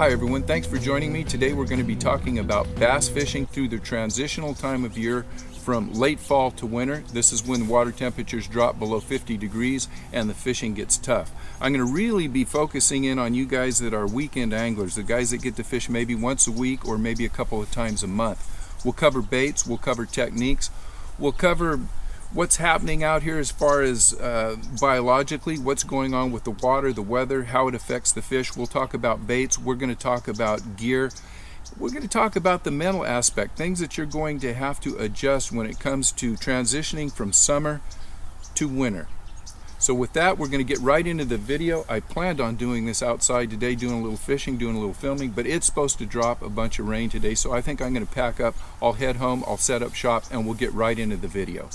Hi everyone, thanks for joining me. Today we're going to be talking about bass fishing through the transitional time of year from late fall to winter. This is when the water temperatures drop below 50 degrees and the fishing gets tough. I'm going to really be focusing in on you guys that are weekend anglers, the guys that get to fish maybe once a week or maybe a couple of times a month. We'll cover baits, we'll cover techniques, we'll cover what's happening out here as far as biologically, what's going on with the water, the weather, how it affects the fish. We'll talk about baits. We're going to talk about gear. We're going to talk about the mental aspect, things that you're going to have to adjust when it comes to transitioning from summer to winter. So with that, we're going to get right into the video. I planned on doing this outside today, doing a little fishing, doing a little filming, but it's supposed to drop a bunch of rain today, so I think I'm going to pack up. I'll head home, I'll set up shop, and we'll get right into the video.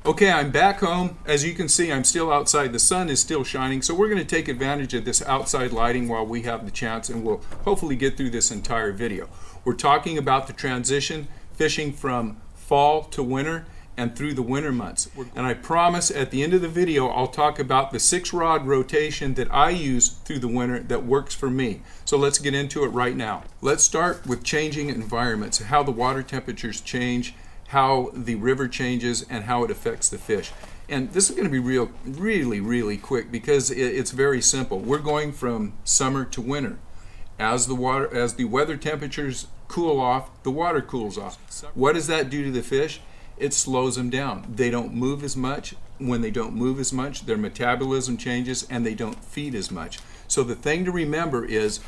Okay, I'm back home. As you can see, I'm still outside. The sun is still shining, so we're going to take advantage of this outside lighting while we have the chance, and we'll hopefully get through this entire video. We're talking about the transition, fishing from fall to winter and through the winter months. And I promise at the end of the video, I'll talk about the 6-rod rotation that I use through the winter that works for me. So let's get into it right now. Let's start with changing environments, how the water temperatures change, how the river changes, and how it affects the fish. And this is going to be really quick because it's very simple. We're going from summer to winter. As the weather temperatures cool off, the water cools off. What does that do to the fish? It slows them down. They don't move as much. When they don't move as much, their metabolism changes and they don't feed as much. So the thing to remember is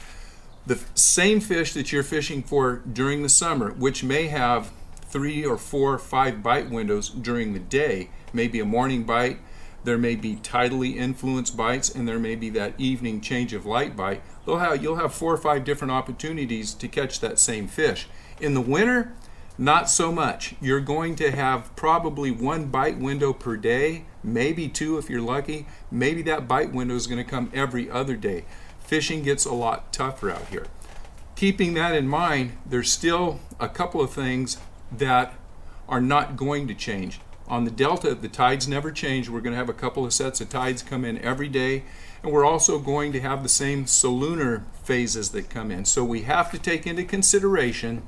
the same fish that you're fishing for during the summer, which may have 3 or 4 or 5 bite windows during the day, maybe a morning bite, there may be tidally influenced bites, and there may be that evening change of light bite. You'll have 4 or 5 different opportunities to catch that same fish. In the winter, not so much. You're going to have probably 1 bite window per day, maybe 2 if you're lucky. Maybe that bite window is going to come every other day. Fishing gets a lot tougher out here. Keeping that in mind, there's still a couple of things that are not going to change. On the delta, the tides never change. We're going to have a couple of sets of tides come in every day, and we're also going to have the same solunar phases that come in. So we have to take into consideration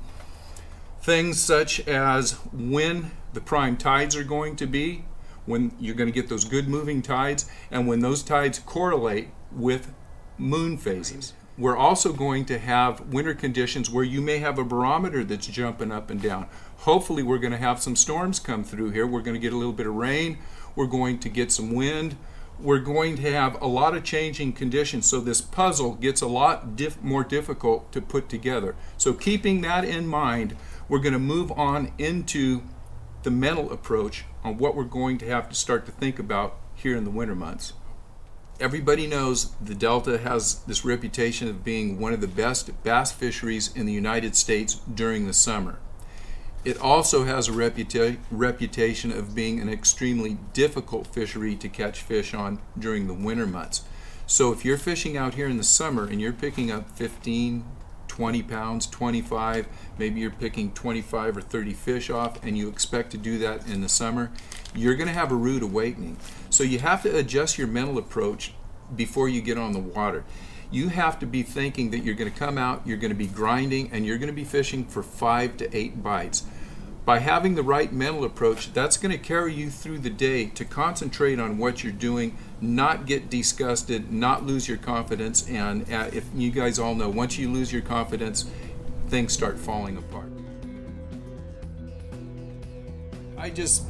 things such as when the prime tides are going to be, when you're going to get those good moving tides, and when those tides correlate with moon phases. We're also going to have winter conditions where you may have a barometer that's jumping up and down. Hopefully we're going to have some storms come through here. We're going to get a little bit of rain. We're going to get some wind. We're going to have a lot of changing conditions. So this puzzle gets a lot more difficult to put together. So keeping that in mind, we're going to move on into the mental approach on what we're going to have to start to think about here in the winter months. Everybody knows the Delta has this reputation of being one of the best bass fisheries in the United States during the summer. It also has a reputation of being an extremely difficult fishery to catch fish on during the winter months. So if you're fishing out here in the summer and you're picking up 15, 20 pounds, 25, maybe you're picking 25 or 30 fish off, and you expect to do that in the summer, you're going to have a rude awakening. So you have to adjust your mental approach before you get on the water. You have to be thinking that you're going to come out, you're going to be grinding, and you're going to be fishing for 5 to 8 bites. By having the right mental approach, that's going to carry you through the day to concentrate on what you're doing, not get disgusted, not lose your confidence, and if you guys all know, once you lose your confidence, things start falling apart. I just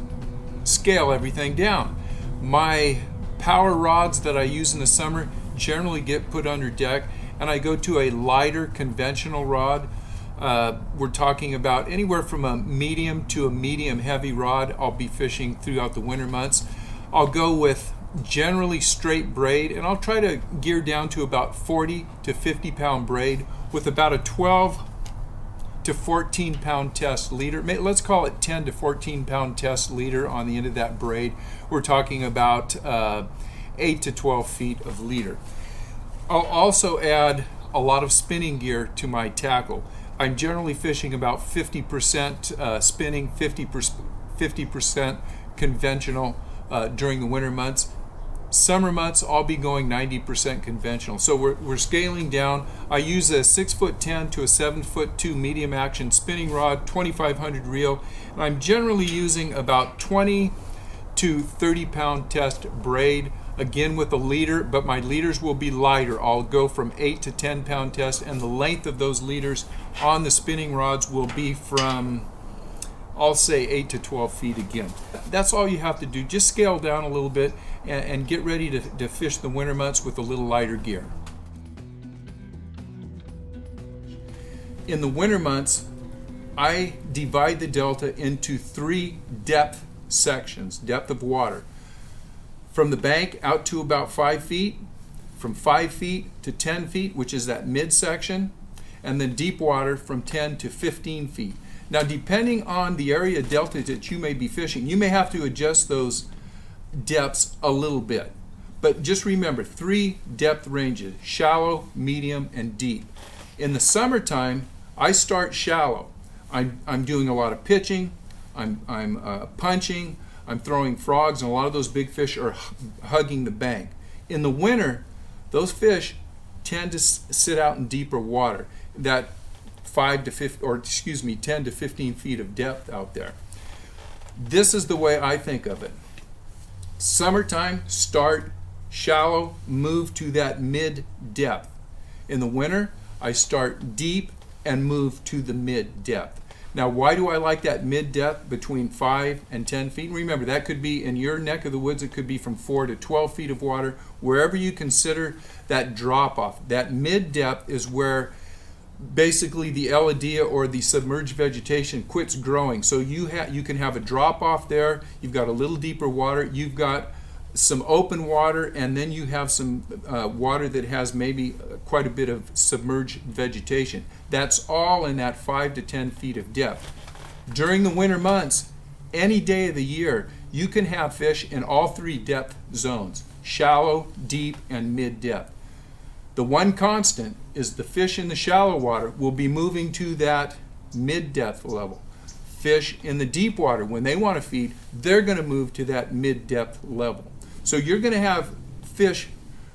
scale everything down. My power rods that I use in the summer generally get put under deck, and I go to a lighter conventional rod. We're talking about anywhere from a medium to a medium heavy rod. I'll be fishing throughout the winter months. I'll go with generally straight braid, and I'll try to gear down to about 40 to 50 pound braid with about a 12 to 14 pound test leader. Let's call it 10 to 14 pound test leader on the end of that braid. We're talking about 8 to 12 feet of leader. I'll also add a lot of spinning gear to my tackle. I'm generally fishing about 50% spinning, 50% conventional during the winter months. Summer months, I'll be going 90% conventional. So we're scaling down. I use a 6'10" to a 7'2" medium action spinning rod, 2500 reel, and I'm generally using about 20 to 30 pound test braid, again with a leader, but my leaders will be lighter. I'll go from 8 to 10 pound test, and the length of those leaders on the spinning rods will be from, I'll say, 8 to 12 feet again. That's all you have to do. Just scale down a little bit and get ready to fish the winter months with a little lighter gear. In the winter months, I divide the delta into 3 depth sections, depth of water. From the bank out to about 5 feet, from 5 feet to 10 feet, which is that midsection, and then deep water from 10 to 15 feet. Now, depending on the area delta that you may be fishing, you may have to adjust those depths a little bit. But just remember, 3 depth ranges: shallow, medium, and deep. In the summertime, I start shallow. I'm doing a lot of pitching, I'm punching, I'm throwing frogs, and a lot of those big fish are hugging the bank. In the winter, those fish tend to sit out in deeper water, that 10 to 15 feet of depth out there. This is the way I think of it. Summertime, start shallow, move to that mid depth. In the winter, I start deep and move to the mid depth. Now, why do I like that mid depth between 5 and 10 feet? And remember, that could be in your neck of the woods, it could be from 4 to 12 feet of water, wherever you consider that drop off. That mid depth is where basically the Elodea or the submerged vegetation quits growing. So you can have a drop off there, you've got a little deeper water, you've got some open water, and then you have some water that has maybe quite a bit of submerged vegetation. That's all in that 5 to 10 feet of depth. During the winter months, any day of the year, you can have fish in all 3 depth zones: shallow, deep, and mid depth. The one constant is the fish in the shallow water will be moving to that mid depth level. Fish in the deep water, when they want to feed, they're going to move to that mid depth level. So you're going to have fish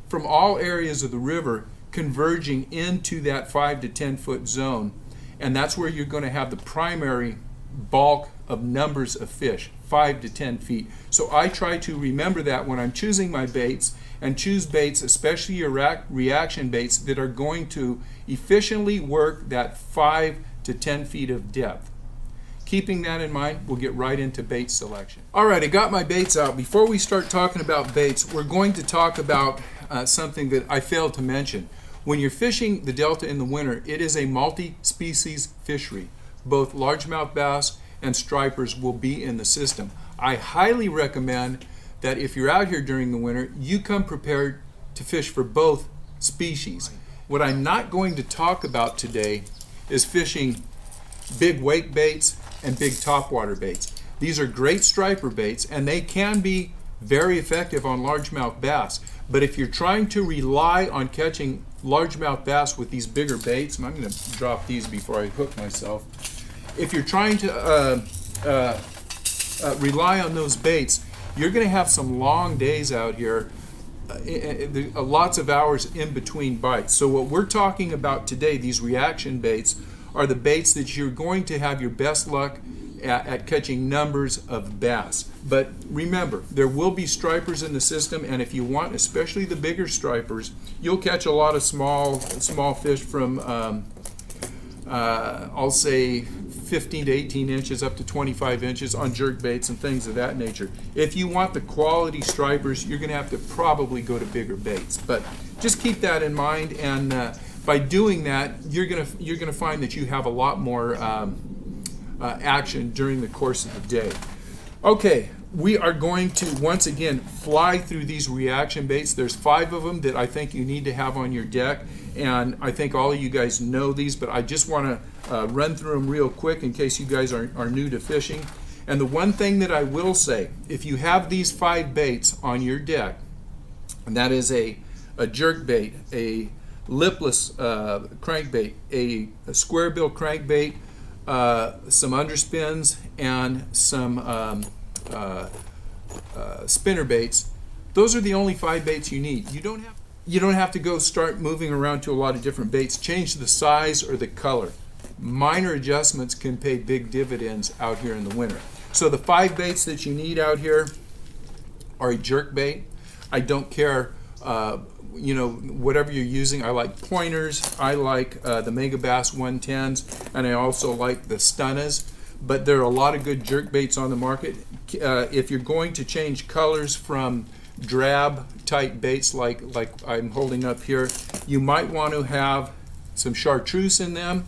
from all areas of the river converging into that 5 to 10 foot zone, and that's where you're going to have the primary bulk of numbers of fish, 5 to 10 feet. So I try to remember that when I'm choosing my baits, and choose baits, especially your reaction baits, that are going to efficiently work that 5 to 10 feet of depth. Keeping that in mind, we'll get right into bait selection. All right, I got my baits out. Before we start talking about baits, we're going to talk about something that I failed to mention. When you're fishing the Delta in the winter, it is a multi-species fishery. Both largemouth bass and stripers will be in the system. I highly recommend that if you're out here during the winter, you come prepared to fish for both species. What I'm not going to talk about today is fishing big wake baits and big topwater baits. These are great striper baits, and they can be very effective on largemouth bass. But if you're trying to rely on catching largemouth bass with these bigger baits, and I'm going to drop these before I hook myself. If you're trying to rely on those baits, you're going to have some long days out here, lots of hours in between bites. So what we're talking about today, these reaction baits, are the baits that you're going to have your best luck at catching numbers of bass. But remember, there will be stripers in the system, and if you want, especially the bigger stripers, you'll catch a lot of small fish from, I'll say, 15 to 18 inches up to 25 inches on jerk baits and things of that nature. If you want the quality stripers, you're going to have to probably go to bigger baits. But just keep that in mind, and by doing that, you're going to find that you have a lot more action during the course of the day. Okay, we are going to once again fly through these reaction baits. There's 5 of them that I think you need to have on your deck, and I think all of you guys know these, but I just want to run through them real quick in case you guys are new to fishing. And the one thing that I will say, if you have these 5 baits on your deck, and that is a jerk bait, a lipless crankbait, a square bill crankbait, some underspins, and some spinner baits, those are the only 5 baits you need. You don't have to go start moving around to a lot of different baits. Change the size or the color. Minor adjustments can pay big dividends out here in the winter. So the 5 baits that you need out here are a jerk bait. I don't care, whatever you're using. I like pointers. I like the Mega Bass 110s, and I also like the Stunnas. But there are a lot of good jerk baits on the market. If you're going to change colors from drab type baits like I'm holding up here, you might want to have some chartreuse in them.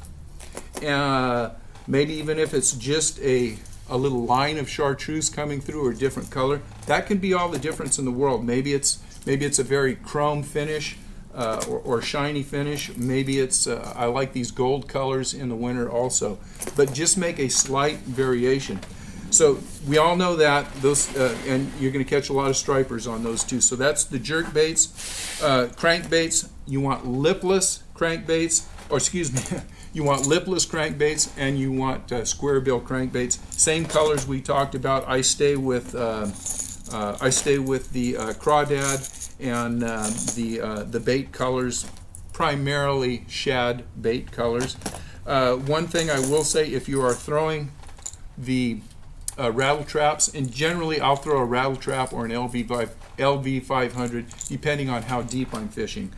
Maybe even if it's just a little line of chartreuse coming through or different color, that can be all the difference in the world. Maybe it's a very chrome finish or shiny finish. Maybe it's I like these gold colors in the winter also, but just make a slight variation. So we all know that those, and you're going to catch a lot of stripers on those too. So that's the jerk baits. Crankbaits, you want lipless crankbaits, or excuse me, you want lipless crankbaits, and you want square bill crankbaits. Same colors we talked about. I stay with the crawdad and the bait colors, primarily shad bait colors. One thing I will say, if you are throwing the rattle traps, and generally I'll throw a rattle trap or an LV500 depending on how deep I'm fishing.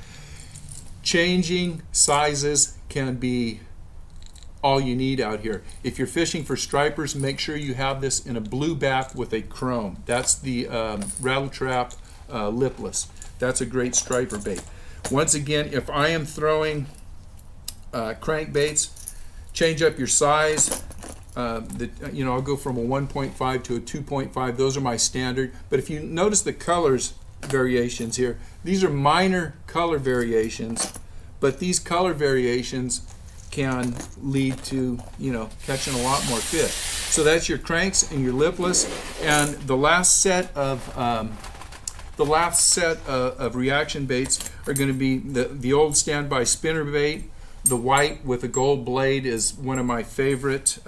Changing sizes can be all you need out here. If you're fishing for stripers, make sure you have this in a blue back with a chrome. That's the rattle trap lipless. That's a great striper bait. Once again, if I am throwing crankbaits, change up your size. I'll go from a 1.5 to a 2.5. Those are my standard. But if you notice the colors variations here, these are minor color variations, but these color variations can lead to catching a lot more fish. So that's your cranks and your lipless, and the last set of reaction baits are going to be the old standby spinner bait. The white with a gold blade is one of my favorite.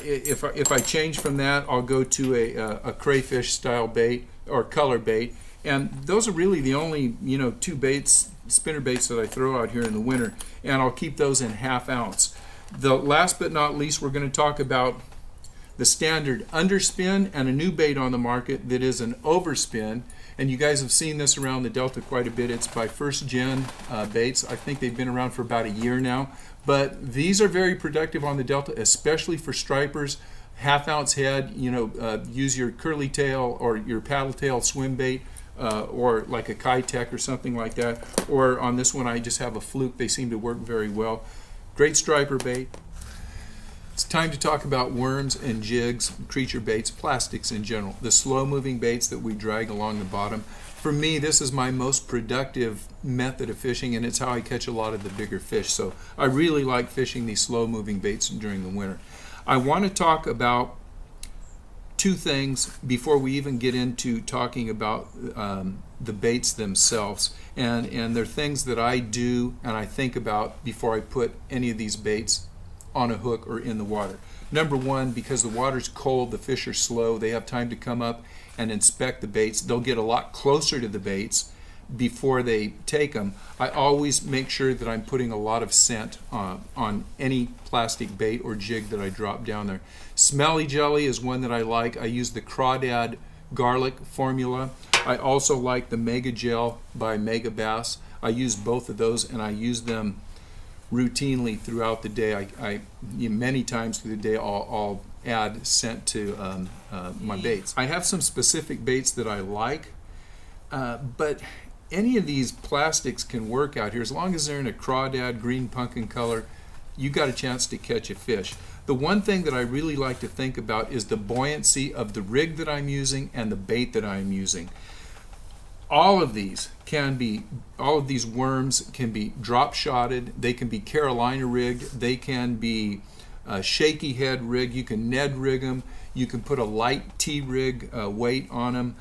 If I change from that, I'll go to a crayfish style bait or color bait, and those are really the only 2 baits, spinner baits, that I throw out here in the winter, and I'll keep those in 1/2 ounce. The last but not least, we're going to talk about the standard underspin and a new bait on the market that is an overspin. And you guys have seen this around the Delta quite a bit. It's by First Gen baits. I think they've been around for about a year now. But these are very productive on the Delta, especially for stripers. 1/2 ounce head, use your curly tail or your paddle tail swim bait, or like a Kitech or something like that. Or on this one, I just have a fluke. They seem to work very well. Great striper bait. It's time to talk about worms and jigs, creature baits, plastics in general, the slow-moving baits that we drag along the bottom. For me, this is my most productive method of fishing, and it's how I catch a lot of the bigger fish. So I really like fishing these slow-moving baits during the winter. I want to talk about 2 things before we even get into talking about the baits themselves, and they're things that I do and I think about before I put any of these baits on a hook or in the water. Number 1, because the water's cold, the fish are slow, they have time to come up and inspect the baits. They'll get a lot closer to the baits before they take them. I always make sure that I'm putting a lot of scent on any plastic bait or jig that I drop down there. Smelly jelly is one that I like. I use the Crawdad garlic formula. I also like the Mega Gel by Mega Bass. I use both of those, and I use them routinely throughout the day. Many times through the day I'll add scent to my baits. I have some specific baits that I like, but any of these plastics can work out here as long as they're in a crawdad green pumpkin color. You got a chance to catch a fish. The one thing that I really like to think about is the buoyancy of the rig that I'm using and the bait that I'm using. All of these worms can be drop shotted, they can be Carolina rigged, they can be shaky head rig, you can Ned rig them, you can put a light T-rig weight on them.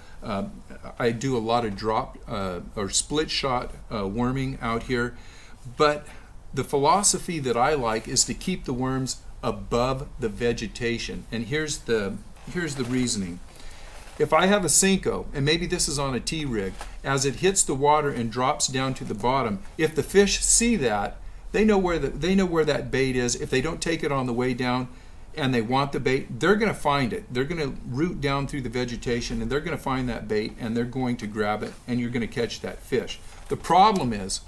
I do a lot of drop or split shot worming out here, but the philosophy that I like is to keep the worms above the vegetation, and here's the reasoning. if I have a Cinco, and maybe this is on a T-rig, as it hits the water and drops down to the bottom, if the fish see that, they know where that bait is. If they don't take it on the way down and they want the bait, they're going to find it. They're going to root down through the vegetation and they're going to find that bait and they're going to grab it and you're going to catch that fish. The problem is,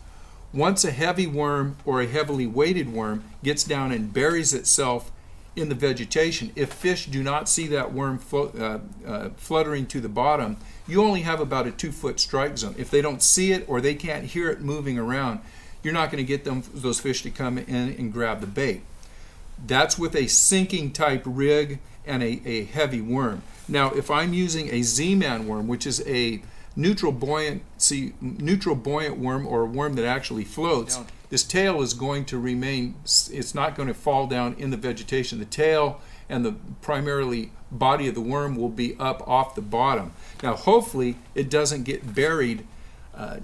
once a heavy worm or a heavily weighted worm gets down and buries itself in the vegetation, if fish do not see that worm fluttering to the bottom, you only have about a 2-foot strike zone. If they don't see it or they can't hear it moving around, you're not going to get those fish to come in and grab the bait. That's with a sinking type rig and a heavy worm. Now, if I'm using a Z-Man worm, which is a neutral buoyant worm, or a worm that actually floats, this tail is going to remain, it's not going to fall down in the vegetation. The tail and the primarily body of the worm will be up off the bottom. Now, hopefully it doesn't get buried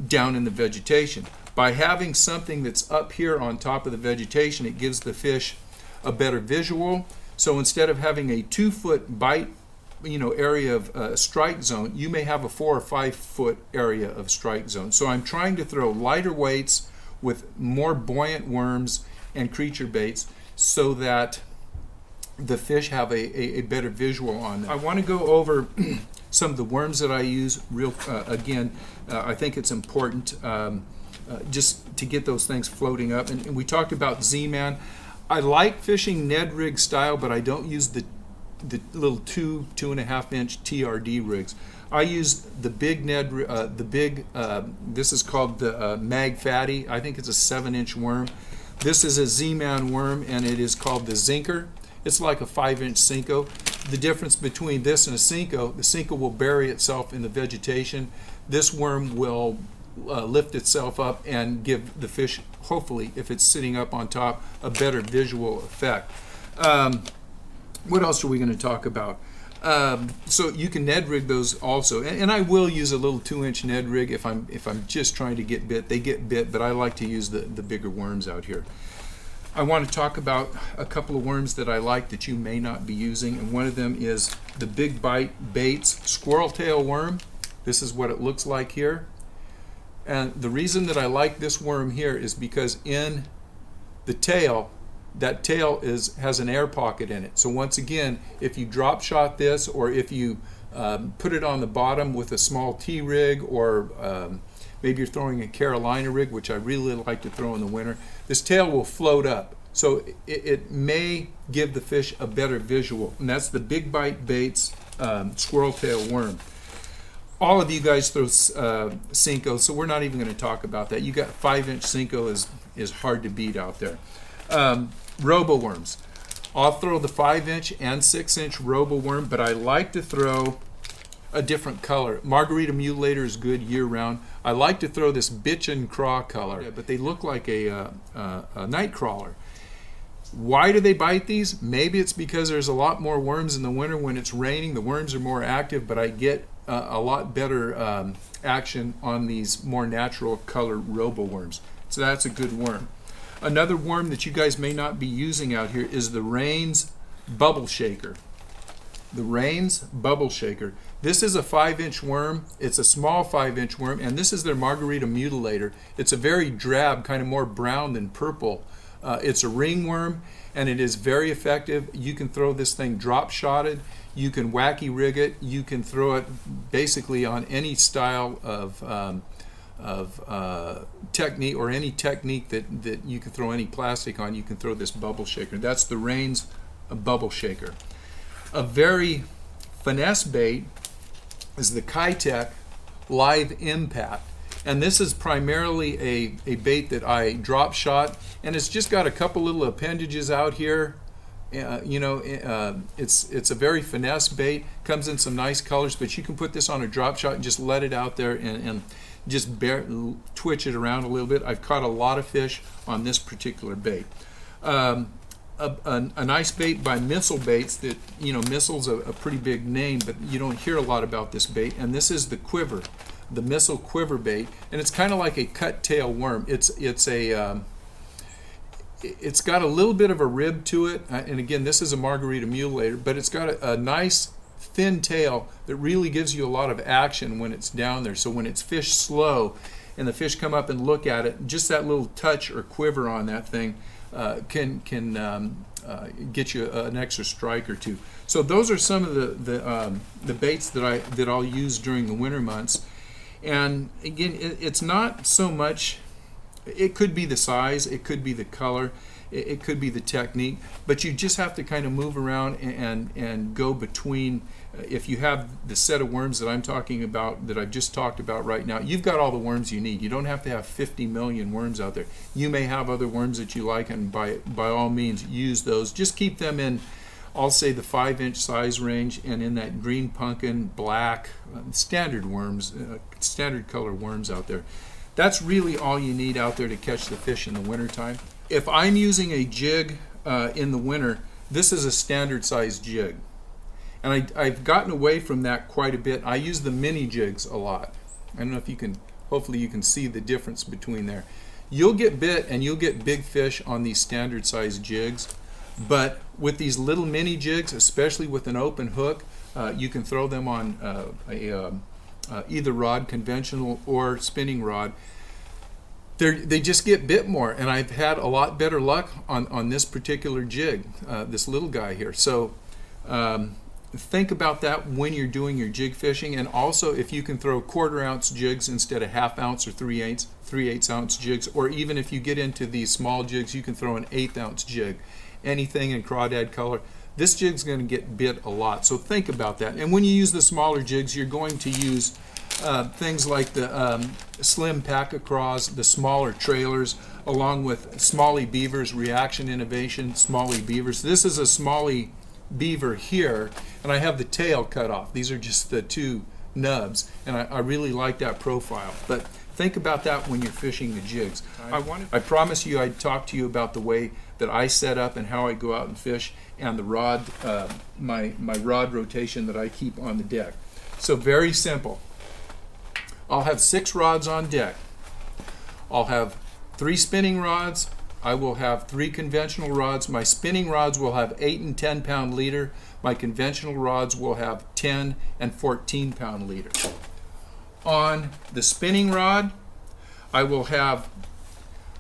down in the vegetation. By having something that's up here on top of the vegetation, it gives the fish a better visual. So instead of having a 2-foot bite area of strike zone, you may have a 4 or 5 foot area of strike zone. So I'm trying to throw lighter weights with more buoyant worms and creature baits so that the fish have a better visual on them. I want to go over some of the worms that I use again. I think it's important just to get those things floating up. And we talked about Z-Man. I like fishing Ned rig style, but I don't use the little 2.5 inch TRD rigs. I use the big Ned, this is called the Mag Fatty. I think it's a 7-inch worm. This is a Z-Man worm, and it is called the Zinker. It's like a 5-inch Cinco. The difference between this and a Cinco, the Cinco will bury itself in the vegetation. This worm will lift itself up and give the fish, hopefully, if it's sitting up on top, a better visual effect. What else are we going to talk about? So you can Ned rig those also, and I will use a little 2-inch Ned rig if I'm just trying to get bit. They get bit, but I like to use the bigger worms out here. I want to talk about a couple of worms that I like that you may not be using, and one of them is the Big Bite Baits Squirrel Tail Worm. This is what it looks like here. And the reason that I like this worm here is because in the tail, that tail has an air pocket in it. So once again, if you drop shot this, or if you put it on the bottom with a small T-rig, or maybe you're throwing a Carolina rig, which I really like to throw in the winter, this tail will float up. So it may give the fish a better visual. And that's the Big Bite Baits Squirrel Tail Worm. All of you guys throw Cinco, so we're not even going to talk about that. You got 5-inch Cinco is hard to beat out there. Robo worms. I'll throw the 5-inch and 6-inch robo worm, but I like to throw a different color. Margarita Mutilator is good year-round. I like to throw this bitch and craw color, but they look like a night crawler. Why do they bite these? Maybe it's because there's a lot more worms in the winter when it's raining. The worms are more active, but I get a lot better action on these more natural color robo worms. So that's a good worm. Another worm that you guys may not be using out here is the Rains Bubble Shaker. The Rains Bubble Shaker. This is a 5-inch worm. It's a small 5-inch worm, and this is their Margarita Mutilator. It's a very drab, kind of more brown than purple. It's a ringworm, and it is very effective. You can throw this thing drop shotted. You can wacky rig it. You can throw it basically on any style of technique, or any technique that you can throw any plastic on. You can throw this bubble shaker. That's the Rains Bubble Shaker. A very finesse bait is the Kitech Live Impact, and this is primarily a bait that I drop shot, and it's just got a couple little appendages out here. It's a very finesse bait. Comes in some nice colors, but you can put this on a drop shot and just let it out there and just twitch it around a little bit. I've caught a lot of fish on this particular bait. A nice bait by Missile Baits that, Missile's a pretty big name, but you don't hear a lot about this bait, and this is the Quiver, the Missile Quiver bait, and it's kind of like a cut tail worm. It's got a little bit of a rib to it, and again, this is a Margarita Mutilator, but it's got a nice thin tail that really gives you a lot of action when it's down there. So when it's fished slow and the fish come up and look at it, just that little touch or quiver on that thing can get you an extra strike or two. So those are some of the baits that I'll use during the winter months. And again, it's not so much. It could be the size, it could be the color, it could be the technique, but you just have to kind of move around and go between. If you have the set of worms that I'm talking about, that I've just talked about right now, you've got all the worms you need. You don't have to have 50 million worms out there. You may have other worms that you like, and by all means use those. Just keep them in, I'll say, the 5-inch size range, and in that green pumpkin, black, standard worms, standard color worms out there. That's really all you need out there to catch the fish in the wintertime. If I'm using a jig in the winter, this is a standard size jig. And I've gotten away from that quite a bit. I use the mini jigs a lot. I don't know if you can, hopefully you can see the difference between there. You'll get bit and you'll get big fish on these standard size jigs, but with these little mini jigs, especially with an open hook, you can throw them on either rod, conventional or spinning rod. They just get bit more, and I've had a lot better luck on this particular jig, this little guy here. So think about that when you're doing your jig fishing, and also if you can throw 1/4 ounce jigs instead of 1/2 ounce or 3/8 ounce jigs, or even if you get into these small jigs, you can throw an 1/8 ounce jig, anything in crawdad color. This jig's going to get bit a lot, so think about that. And when you use the smaller jigs, you're going to use things like the slim pack-a-craws, the smaller trailers, along with Smalley Beaver's Reaction Innovation Smalley Beavers. This is a Smalley Beaver here, and I have the tail cut off. These are just the two nubs, and I really like that profile. But think about that when you're fishing the jigs. I promise you I'd talk to you about the way that I set up and how I go out and fish, and the rod, my rod rotation that I keep on the deck. So very simple. I'll have 6 rods on deck. I'll have 3 spinning rods. I will have 3 conventional rods. My spinning rods will have 8 and 10 pound leader. My conventional rods will have 10 and 14 pound leader. On the spinning rod, I will have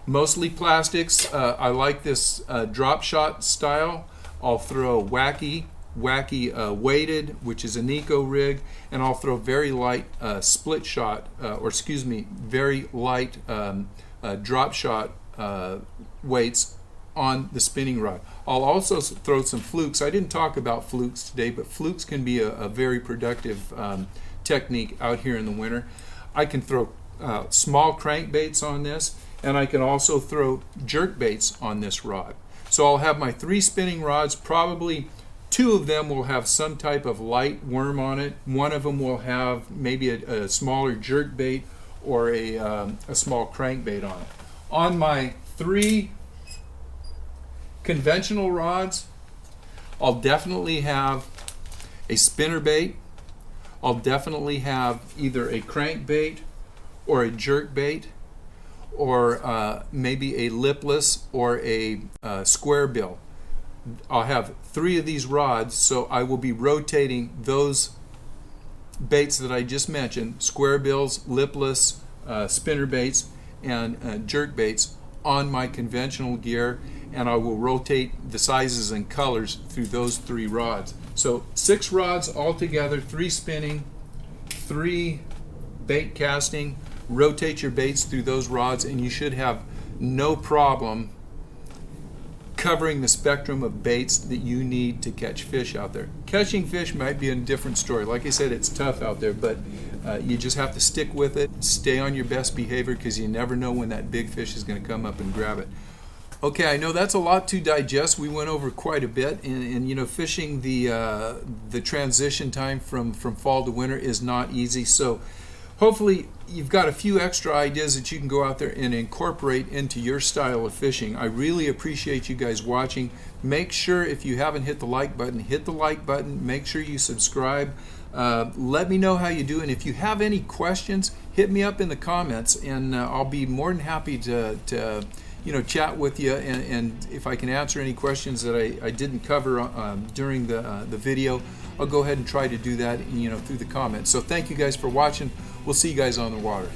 mostly plastics. I like this drop shot style. I'll throw wacky weighted, which is a Nico rig, and I'll throw very light split shot, very light drop shot weights on the spinning rod. I'll also throw some flukes. I didn't talk about flukes today, but flukes can be a very productive technique out here in the winter. I can throw small crankbaits on this, and I can also throw jerk baits on this rod. So I'll have my 3 spinning rods. Probably 2 of them will have some type of light worm on it. 1 of them will have maybe a smaller jerk bait or a small crankbait on it. On my 3 conventional rods, I'll definitely have a spinner bait. I'll definitely have either a crankbait or a jerk bait, or maybe a lipless or a square bill. I'll have 3 of these rods, so I will be rotating those baits that I just mentioned, square bills, lipless, spinner baits, and jerk baits, on my conventional gear, and I will rotate the sizes and colors through those 3 rods. So 6 rods altogether, 3 spinning, 3 bait casting. Rotate your baits through those rods, and you should have no problem covering the spectrum of baits that you need to catch fish out there. Catching fish might be a different story. Like I said, it's tough out there, but you just have to stick with it, stay on your best behavior, because you never know when that big fish is going to come up and grab it. Okay, I know that's a lot to digest. We went over quite a bit, and you know, fishing the transition time from fall to winter is not easy. So hopefully you've got a few extra ideas that you can go out there and incorporate into your style of fishing. I really appreciate you guys watching. Make sure, if you haven't hit the like button, hit the like button. Make sure you subscribe. Let me know how you do, and if you have any questions, hit me up in the comments, and I'll be more than happy to chat with you, and if I can answer any questions that I didn't cover during the video, I'll go ahead and try to do that, through the comments. So thank you guys for watching. We'll see you guys on the water.